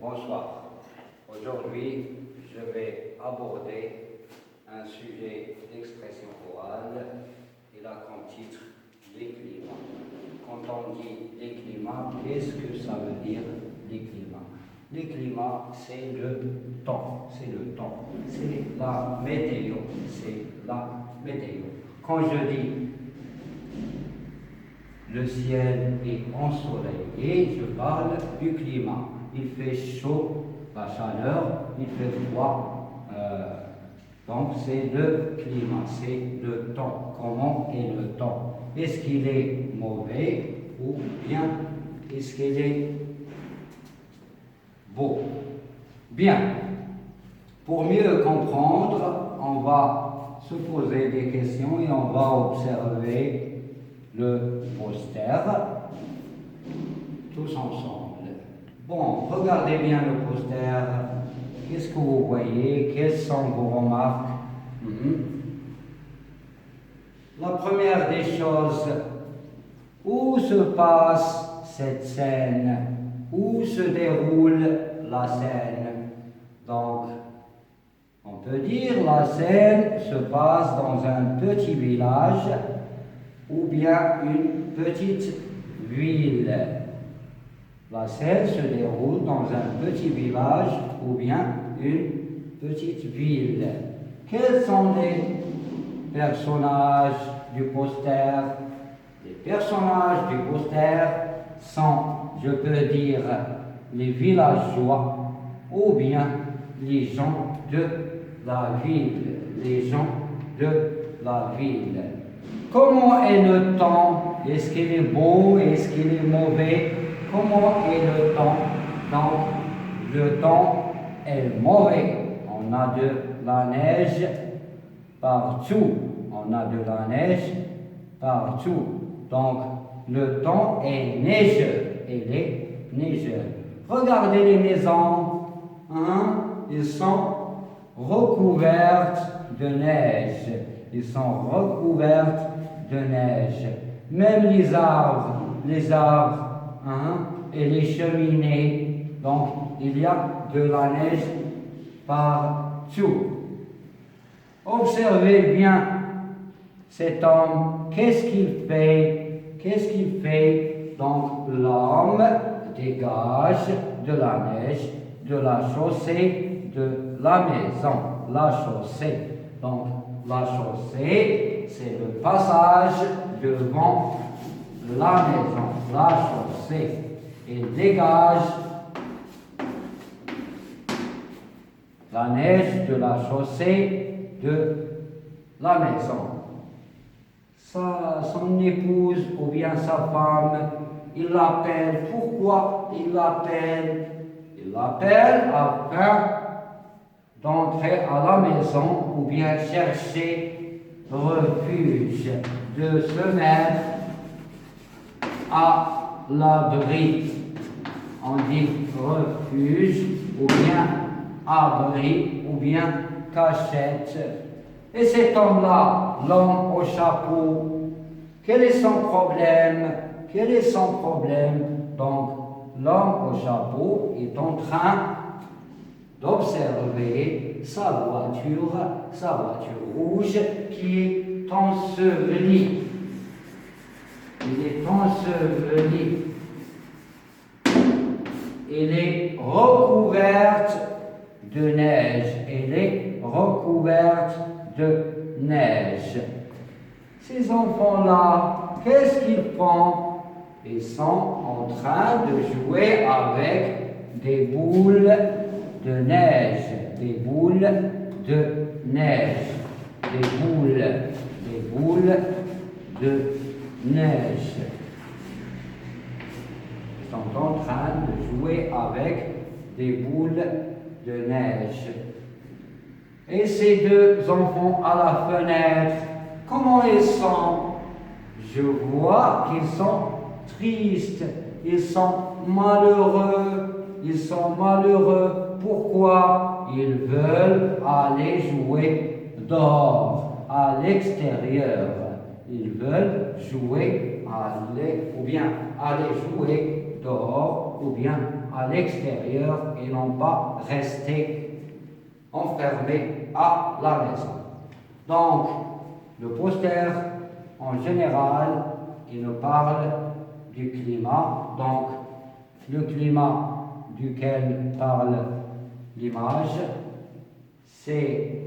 Bonsoir. Aujourd'hui, je vais aborder un sujet d'expression orale. Il a comme titre les climats. Quand on dit les climats, qu'est-ce que ça veut dire les climats? Les climats, c'est le temps, c'est le temps, c'est la météo, c'est la météo. Quand je dis le ciel est ensoleillé, je parle du climat. Il fait chaud, la chaleur, il fait froid. Donc c'est le climat, c'est le temps. Comment est le temps? Est-ce qu'il est mauvais ou bien est-ce qu'il est beau? Bien. Pour mieux comprendre, on va se poser des questions et on va observer le poster tous ensemble. Bon, regardez bien le poster. Qu'est-ce que vous voyez? Quelles sont vos remarques? La première des choses, où se passe cette scène? Où se déroule la scène? Donc, on peut dire la scène se passe dans un petit village ou bien une petite ville. La scène se déroule dans un petit village ou bien une petite ville. Quels sont les personnages du poster? Les personnages du poster sont, je peux dire, les villageois ou bien les gens de la ville. Les gens de la ville. Comment est le temps? Est-ce qu'il est beau? Est-ce qu'il est mauvais? Comment est le temps? Donc, le temps est mauvais. On a de la neige partout. On a de la neige partout. Donc, le temps est neigeux. Il est neigeux. Regardez les maisons. Ils sont recouvertes de neige. Ils sont recouvertes de neige. Même les arbres, et les cheminées. Donc, il y a de la neige partout. Observez bien cet homme. Qu'est-ce qu'il fait? Qu'est-ce qu'il fait? Donc, l'homme dégage de la neige de la chaussée de la maison. La chaussée. Donc, la chaussée, c'est le passage devant la maison, la chaussée. Il dégage la neige de la chaussée de la maison. Son épouse ou bien sa femme, il l'appelle. Pourquoi il l'appelle? Il l'appelle afin d'entrer à la maison ou bien chercher refuge, de se mettre à l'abri. On dit refuge ou bien abri ou bien cachette. Et cet homme-là, l'homme au chapeau, quel est son problème? Quel est son problème? Donc, l'homme au chapeau est en train d'observer sa voiture rouge qui est ensevelie. Il est enseveli. Elle est recouverte de neige. Elle est recouverte de neige. Ces enfants-là, qu'est-ce qu'ils font? Ils sont en train de jouer avec des boules de neige. Des boules de neige. Des boules de neige. Ils sont en train de jouer avec des boules de neige. Et ces deux enfants à la fenêtre, comment ils sont? Je vois qu'ils sont tristes, ils sont malheureux, Pourquoi? Ils veulent aller jouer dehors, à l'extérieur. Ils veulent jouer, aller jouer dehors ou bien à l'extérieur et non pas rester enfermés à la maison. Donc, le poster, en général, il nous parle du climat. Donc, le climat duquel parle l'image, c'est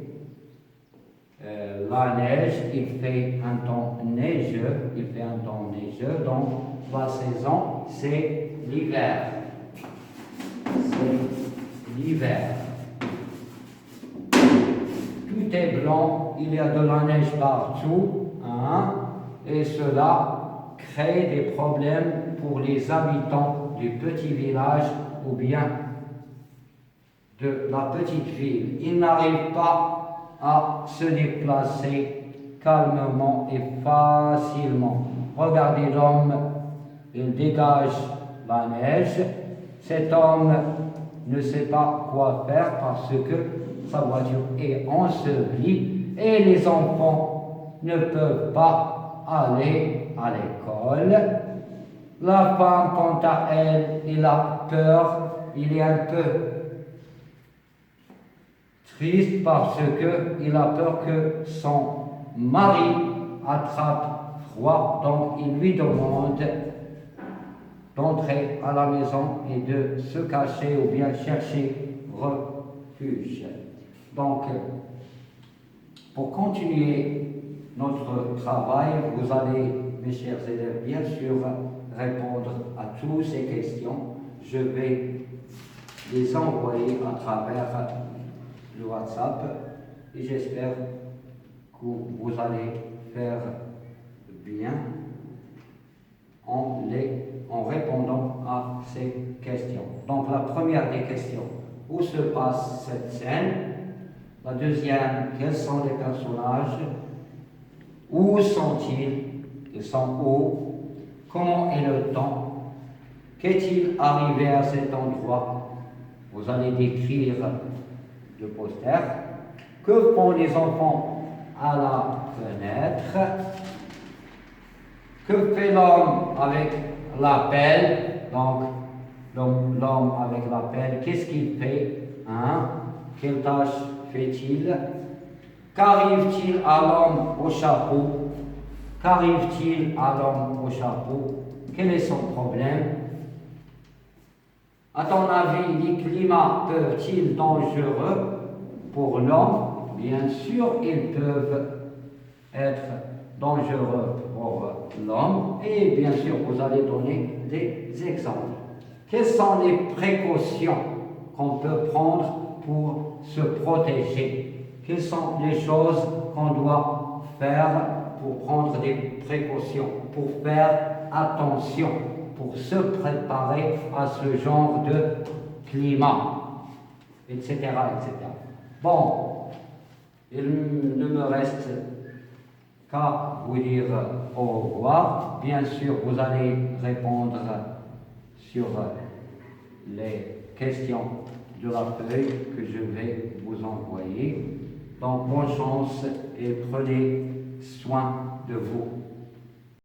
la neige. Il fait un temps neigeux, donc la saison, c'est l'hiver. C'est l'hiver. Tout est blanc, il y a de la neige partout, hein, et cela crée des problèmes pour les habitants du petit village ou bien de la petite ville. Ils n'arrivent pas à se déplacer calmement et facilement. Regardez l'homme, il dégage la neige. Cet homme ne sait pas quoi faire parce que sa voiture est ensevelie et les enfants ne peuvent pas aller à l'école. La femme, quant à elle, elle a peur, il est un peu triste parce qu'il a peur que son mari attrape froid, donc il lui demande d'entrer à la maison et de se cacher ou bien chercher refuge. Donc, pour continuer notre travail, vous allez, mes chers élèves, bien sûr, répondre à toutes ces questions. Je vais les envoyer à travers le WhatsApp et j'espère que vous allez faire bien en répondant à ces questions. Donc la première des questions, où se passe cette scène? La deuxième, quels sont les personnages? Où sont-ils? Ils sont où? Comment est le temps? Qu'est-il arrivé à cet endroit? Vous allez décrire le poster. Que font les enfants à la fenêtre? Que fait l'homme avec la pelle? Donc, l'homme avec la pelle, qu'est-ce qu'il fait? Quelle tâche fait-il? Qu'arrive-t-il à l'homme au chapeau? Qu'arrive-t-il à l'homme au chapeau? Quel est son problème? À ton avis, les climats peuvent-ils dangereux pour l'homme? Bien sûr, ils peuvent être dangereux pour l'homme et bien sûr, vous allez donner des exemples. Quelles sont les précautions qu'on peut prendre pour se protéger? Quelles sont les choses qu'on doit faire pour prendre des précautions, pour faire attention, pour se préparer à ce genre de climat, etc., etc. Bon, il ne me reste qu'à vous dire au revoir. Bien sûr, vous allez répondre sur les questions de la feuille que je vais vous envoyer. Donc, bonne chance et prenez soin de vous.